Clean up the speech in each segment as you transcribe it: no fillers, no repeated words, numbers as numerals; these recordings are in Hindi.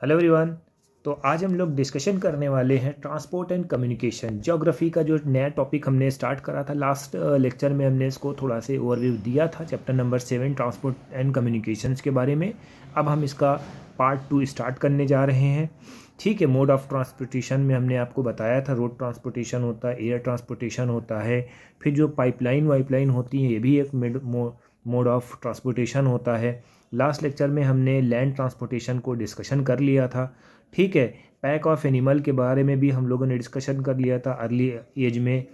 Hello everyone. तो आज हम लोग डिस्कशन करने वाले हैं ट्रांसपोर्ट एंड कम्युनिकेशन। ज्योग्राफी का जो नया टॉपिक हमने स्टार्ट करा था लास्ट लेक्चर में, हमने इसको थोड़ा से ओवरव्यू दिया था chapter number 7 transport and communications के बारे में। अब हम इसका पार्ट 2 स्टार्ट करने जा रहे हैं। ठीक है, मोड ऑफ ट्रांसपोर्टेशन में हमने आपको बताया था रोड ट्रांसपोर्टेशन होता है, एयर ट्रांसपोर्टेशन होता है, फिर जो पाइपलाइन वाइपलाइन होती है ये भी एक मोड ऑफ ट्रांसपोर्टेशन होता है। लास्ट लेक्चर में हमने लैंड ट्रांसपोर्टेशन को डिस्कशन कर लिया था। ठीक है, पैक ऑफ एनिमल के बारे में भी हम लोगों ने डिस्कशन कर लिया था। अर्ली एज में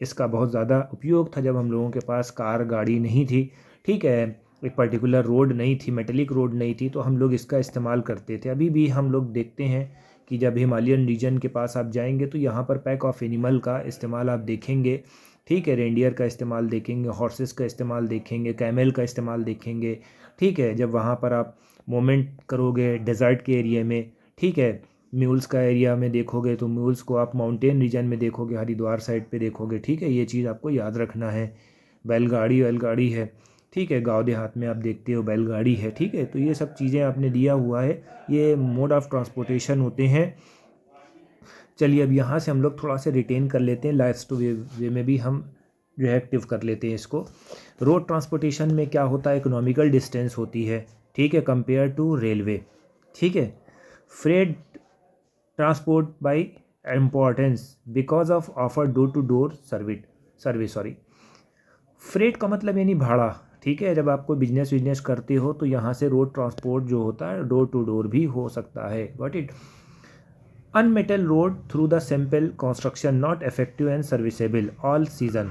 इसका बहुत ज़्यादा उपयोग था जब हम लोगों के पास कार गाड़ी नहीं थी। ठीक है, एक पर्टिकुलर रोड नहीं थी, मेटेलिक रोड नहीं थी, तो हम लोग इसका इस्तेमाल करते थे। अभी भी हम लोग देखते हैं कि जब हिमालयन रीजन के पास आप जाएंगे तो यहाँ पर पैक ऑफ एनिमल का इस्तेमाल आप देखेंगे। ठीक है, रेंडियर का इस्तेमाल देखेंगे, हॉर्सेस का इस्तेमाल देखेंगे, कैमल का इस्तेमाल देखेंगे। ठीक है, जब वहाँ पर आप मूवमेंट करोगे डेजर्ट के एरिया में, ठीक है, म्यूल्स का एरिया में देखोगे तो म्यूल्स को आप माउंटेन रीजन में देखोगे, हरिद्वार साइड पे देखोगे। ठीक है, ये चीज़ आपको याद रखना है। बैलगाड़ी है। ठीक है, गांव देहात में आप देखते हो बैलगाड़ी है। ठीक है, तो ये सब चीज़ें आपने दिया हुआ है, ये मोड ऑफ ट्रांसपोर्टेशन होते हैं। चलिए अब यहाँ से हम लोग थोड़ा सा रिटेन कर लेते हैं, लास्ट वे में भी हम रिएक्टिव कर लेते हैं इसको। रोड ट्रांसपोर्टेशन में क्या होता है, इकोनॉमिकल डिस्टेंस होती है। ठीक है, कंपेयर टू रेलवे। ठीक है, freight transport by importance because of offer door to door service. Freight का मतलब यानी भाड़ा। ठीक है, जब आप कोई बिजनेस करते हो तो यहाँ से रोड ट्रांसपोर्ट जो होता है डोर टू डोर भी हो सकता है। Got it. Unmetalled road through the simple construction not effective and serviceable all season.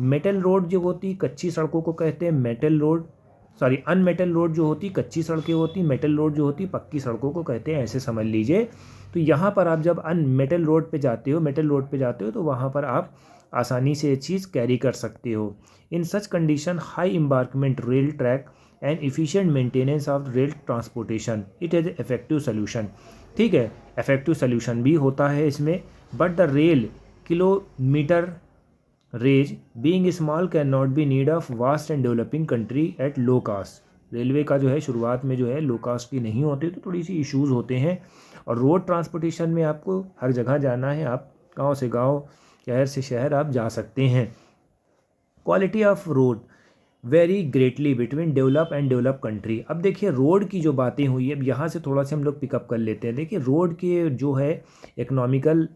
Metal road जो होती कच्ची सड़कों को कहते हैं metal road, sorry unmetalled road जो होती कच्ची सड़कें होती, मेटल रोड जो होती पक्की सड़कों को कहते हैं, ऐसे समझ लीजिए। तो यहाँ पर आप जब मेटल रोड पे जाते हो तो वहाँ पर आप आसानी से ये चीज़ कैरी कर सकते हो। In such condition high embankment rail track and efficient maintenance of rail transportation it is effective solution. ठीक है, इफेक्टिव सोल्यूशन भी होता है इसमें, but the rail kilometre range being small can not be need of vast and developing country at low cost. Railway का जो है शुरुआत में जो है लो कास्ट की नहीं होती, तो थोड़ी सी इश्यूज़ होते हैं। और रोड ट्रांसपोर्टेशन में आपको हर जगह जाना है, आप गांव से गांव, शहर से शहर आप जा सकते हैं। Quality of road very greatly between develop and develop country. अब देखिए रोड की जो बातें हुई, अब यहाँ से थोड़ा सा हम लोग पिकअप कर लेते हैं। देखिए रोड के जो है इकोनॉमिकल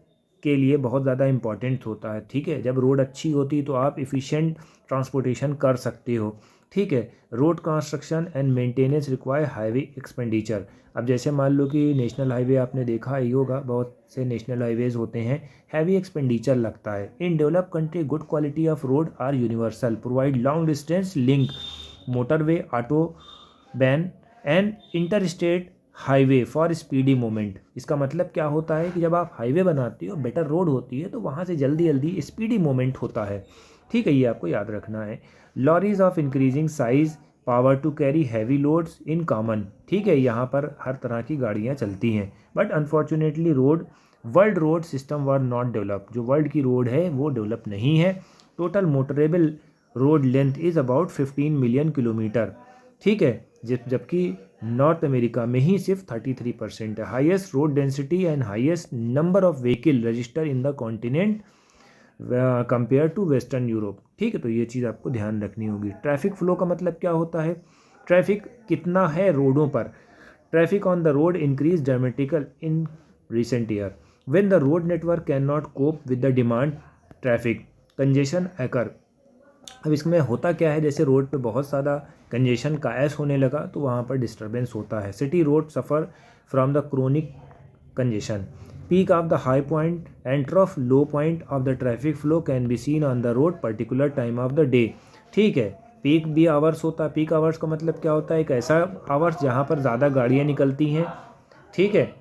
के लिए बहुत ज़्यादा इम्पॉर्टेंट होता है। ठीक है, जब रोड अच्छी होती तो आप इफ़िशिएंट ट्रांसपोर्टेशन कर सकते हो। ठीक है, road construction and maintenance require highway expenditure. अब जैसे मान लो कि नेशनल हाईवे आपने देखा ही होगा, बहुत से नेशनल हाईवेज़ होते हैं, हैवी एक्सपेंडिचर लगता है। In develop country good quality of road are universal, provide long distance link, motorway, autobahn and inter state highway for speedy movement. इसका मतलब क्या होता है कि जब आप हाईवे बनाते हो, बेटर रोड होती है, तो वहाँ से जल्दी जल्दी स्पीडी मूवमेंट होता है। ठीक है, ये आपको याद रखना है। Lorries of increasing size power to carry heavy loads in common. ठीक है, यहाँ पर हर तरह की गाड़ियाँ चलती हैं, but unfortunately world road system were not develop. जो वर्ल्ड की रोड है वो डेवलप नहीं है। Total motorable road length is about 15 million kilometre. ठीक है, जबकि नॉर्थ अमेरिका में ही सिर्फ 33% है। Highest road density and highest number of vehicle register in the continent compare to western Europe. ठीक है, तो ये चीज़ आपको ध्यान रखनी होगी। ट्रैफिक फ्लो का मतलब क्या होता है, ट्रैफिक कितना है रोडों पर। Traffic on the road increase dramatical in recent year when the road network can not cope with the demand traffic congestion occur. अब इसमें होता क्या है, जैसे रोड पे बहुत ज़्यादा कंजेशन का ऐस होने लगा तो वहाँ पर डिस्टर्बेंस होता है। City road suffer from the chronic congestion, peak of the high point and trough low point of the traffic flow can be seen on the road particular time of the day. ठीक है, पीक भी आवर्स होता है। पीक आवर्स का मतलब क्या होता है, एक ऐसा आवर्स जहाँ पर ज़्यादा गाड़ियाँ निकलती हैं। ठीक है,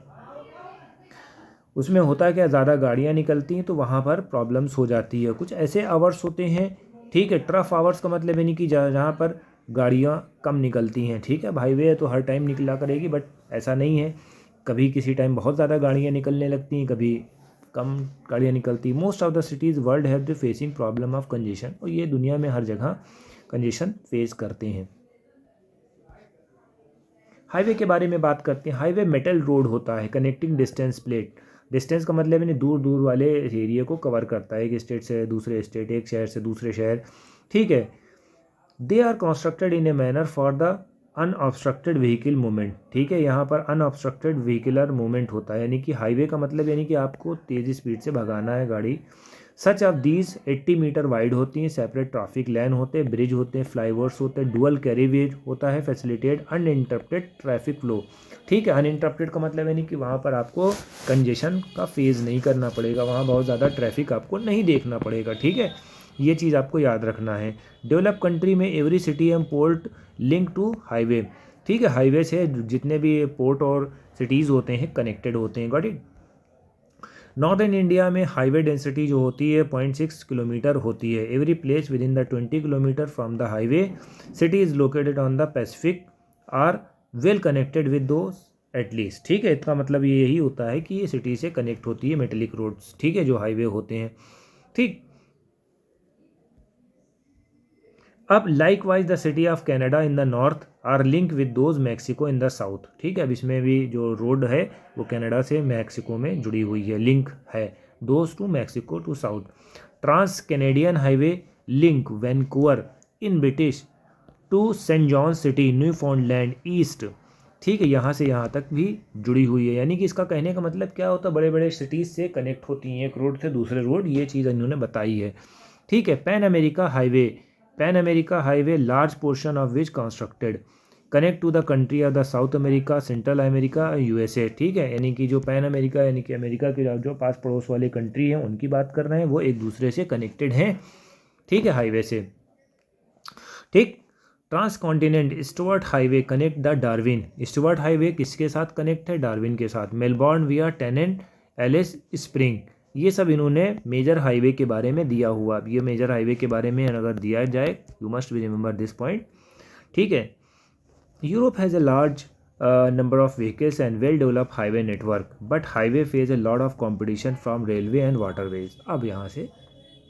उसमें होता है क्या, ज़्यादा गाड़ियाँ निकलती हैं तो वहाँ पर प्रॉब्लम्स हो जाती है। कुछ ऐसे आवर्स होते हैं। ठीक है, ट्रफ आवर्स का मतलब यानी कि जहाँ पर गाड़ियाँ कम निकलती हैं। ठीक है, हाईवे है तो हर टाइम निकला करेगी, बट ऐसा नहीं है, कभी किसी टाइम बहुत ज़्यादा गाड़ियाँ निकलने लगती हैं, कभी कम गाड़ियाँ निकलती। Most of the cities world have the facing problem of congestion, और ये दुनिया में हर जगह कंजेशन फेस करते हैं। हाईवे के बारे में बात करते हैं। हाईवे मेटल रोड होता है कनेक्टिंग डिस्टेंस प्लेट। डिस्टेंस का मतलब यानी दूर दूर वाले एरिया को कवर करता है, एक स्टेट से दूसरे स्टेट, एक शहर से दूसरे शहर, ठीक है। They are constructed in a manner for the unobstructed vehicle movement, ठीक है। यहाँ पर अनऑब्स्ट्रक्टेड व्हीकुलर मूवमेंट होता है, यानी कि हाईवे का मतलब यानी कि आपको तेज़ी स्पीड से भगाना है गाड़ी। Such of these 80 metre wide होती हैं, सेपरेट ट्रैफिक लेन होते हैं, ब्रिज होते हैं, फ्लाईओवर्स होते हैं, डुअल कैरीवेज होता है, फैसिलिटेट अनइंटरप्टेड ट्रैफिक फ्लो, ठीक है। अनइंटरप्टेड का मतलब यानी कि वहाँ पर आपको कंजेशन का फेस नहीं करना पड़ेगा, वहाँ बहुत ज़्यादा ट्रैफिक आपको नहीं देखना पड़ेगा, ठीक है। ये चीज़ आपको याद रखना है। डेवलप कंट्री में every city and port link to highway, ठीक है। हाईवे से जितने भी पोर्ट और सिटीज़ होते हैं कनेक्टेड होते हैं, गॉट इट। नॉर्दर्न इंडिया में हाईवे डेंसिटी जो होती है 0.6 किलोमीटर होती है। Every place within the 20 kilometre from the highway city is located on the Pacific are well connected with those at least, ठीक है। इसका मतलब ये यही होता है कि ये सिटी से कनेक्ट होती है मेटेलिक रोड्स, ठीक है, जो हाईवे होते हैं, ठीक। अब likewise the city of Canada in the north are link with those Mexico in the south, ठीक है। अब इसमें भी जो रोड है वो कनाडा से मैक्सिको में जुड़ी हुई है, लिंक है those to Mexico to south. Trans Canadian highway link Vancouver in British to Saint John city Newfoundland east, ठीक है। यहाँ से यहाँ तक भी जुड़ी हुई है, यानी कि इसका कहने का मतलब क्या होता है, बड़े बड़े सिटीज़ से कनेक्ट होती हैं एक रोड से दूसरे रोड, ये चीज़ इन्होंने बताई है, ठीक है। Pan America highway large portion of which constructed connect to the country of the South America, Central America, USA, ठीक है। यानी कि जो पैन अमेरिका यानी कि अमेरिका के जो पास पड़ोस वाले कंट्री हैं उनकी बात कर रहे हैं, वो एक दूसरे से कनेक्टेड हैं, ठीक है, हाईवे से, ठीक। Trans continent Stuart highway connect the Darwin. Stuart highway किसके साथ कनेक्ट है, डार्विन के साथ। मेलबॉर्न विया टेनेंट एलिस स्प्रिंग, ये सब इन्होंने मेजर हाईवे के बारे में दिया हुआ। अब ये मेजर हाईवे के बारे में अगर दिया जाए, you must be remember this point, ठीक है। Europe has a large number of vehicles and well developed highway network, but highway face a lot of competition from railway and waterways। अब यहाँ से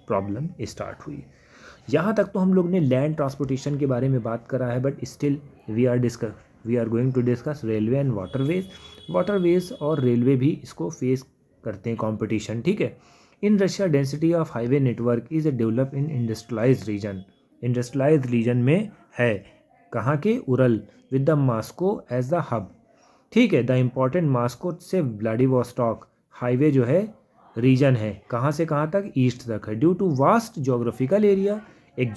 प्रॉब्लम स्टार्ट हुई। यहाँ तक तो हम लोग ने लैंड ट्रांसपोर्टेशन के बारे में बात करा है, but still we are going to discuss railway and waterways और रेलवे भी इसको फेस करते हैं कंपटीशन, ठीक है। In Russia density of highway network is develop in industrialised region में है, कहाँ के, Ural, with the Moscow as the hub, ठीक है। द इम्पॉर्टेंट मास्को से व्लादिवोस्टॉक हाईवे जो है रीजन है, कहाँ से कहाँ तक, ईस्ट तक है। Due to vast geographical area, एक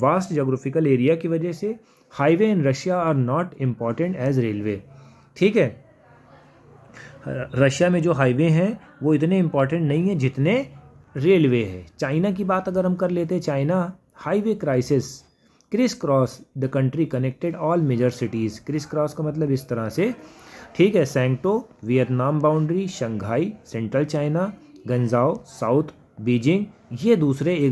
वास्ट जोग्राफिकल एरिया की वजह से highway in Russia are not important as railway, ठीक है। रशिया में जो हाईवे हैं वो इतने इम्पॉर्टेंट नहीं है जितने रेलवे है। चाइना की बात अगर हम कर लेते हैं, China highway crisis criss cross the country connected all major cities. Criss cross का मतलब इस तरह से, ठीक है, सैंगटो Vietnam boundary, Shanghai central China, Guangzhou south Beijing, ये एक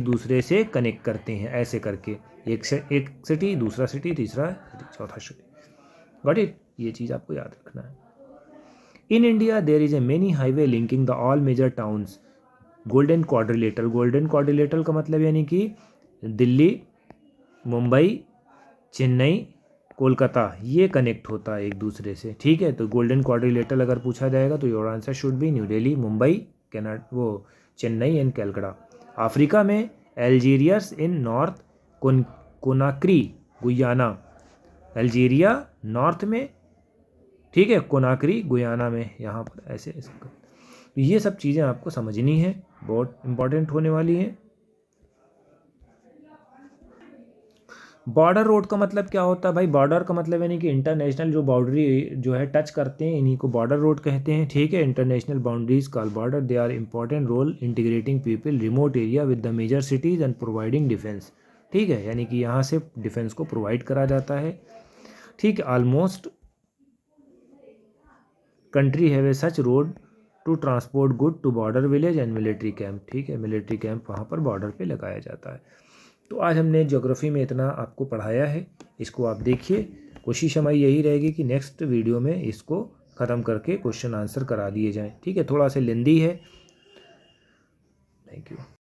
दूसरे से कनेक्ट करते हैं ऐसे करके, एक सिटी दूसरा सिटी तीसरा सिटी चौथा सिटी, गॉट इट। ये चीज़ आपको याद रखना है। In India there is a many highway linking the all major towns. Golden quadrilateral का मतलब यानी कि दिल्ली, मुंबई, चेन्नई, कोलकाता, ये कनेक्ट होता है एक दूसरे से, ठीक है। तो गोल्डन क्वाड्रिलेटरल अगर पूछा जाएगा तो your answer should be New Delhi, Mumbai, Chennai and Calcutta. Africa में Algiers in north, Conakry Guinea, Algeria north में, ठीक है, कोनाक्री गुयाना में, यहाँ पर ऐसे ये सब चीज़ें आपको समझनी है, बहुत इंपॉर्टेंट होने वाली हैं। बॉर्डर रोड का मतलब क्या होता है भाई, बॉर्डर का मतलब यानी कि इंटरनेशनल जो बाउंड्री जो है टच करते हैं, इन्हीं को बॉर्डर रोड कहते हैं, ठीक है। International boundaries call border, they are important role integrating people remote area with the major cities and providing defence, ठीक है। यानी कि यहाँ से डिफेंस को प्रोवाइड करा जाता है, ठीक है। Almost country have a such road to transport good to border village and military camp, ठीक है। मिलिट्री कैंप वहाँ पर बॉर्डर पे लगाया जाता है। तो आज हमने ज्योग्राफी में इतना आपको पढ़ाया है, इसको आप देखिए। कोशिश हमारी यही रहेगी कि नेक्स्ट वीडियो में इसको ख़त्म करके क्वेश्चन आंसर करा दिए जाएं, ठीक है। थोड़ा सा लेंदी है। Thank you.